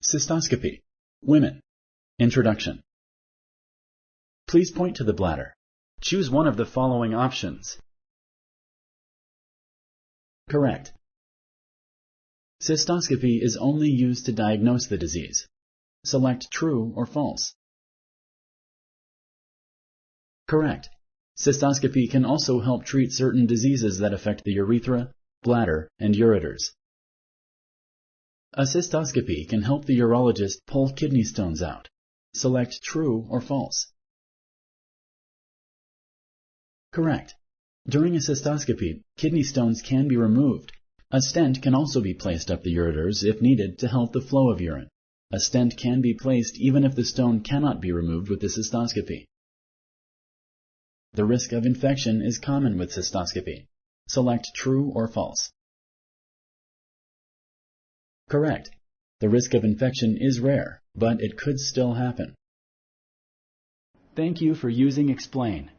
Cystoscopy. Women. Introduction. Please point to the bladder. Choose one of the following options. Correct. Cystoscopy is only used to diagnose the disease. Select true or false. Correct. Cystoscopy can also help treat certain diseases that affect the urethra, bladder, and ureters. A cystoscopy can help the urologist pull kidney stones out. Select true or false. Correct. During a cystoscopy, kidney stones can be removed. A stent can also be placed up the ureters if needed to help the flow of urine. A stent can be placed even if the stone cannot be removed with the cystoscopy. The risk of infection is common with cystoscopy. Select true or false. Correct. The risk of infection is rare, but it could still happen. Thank you for using Explain.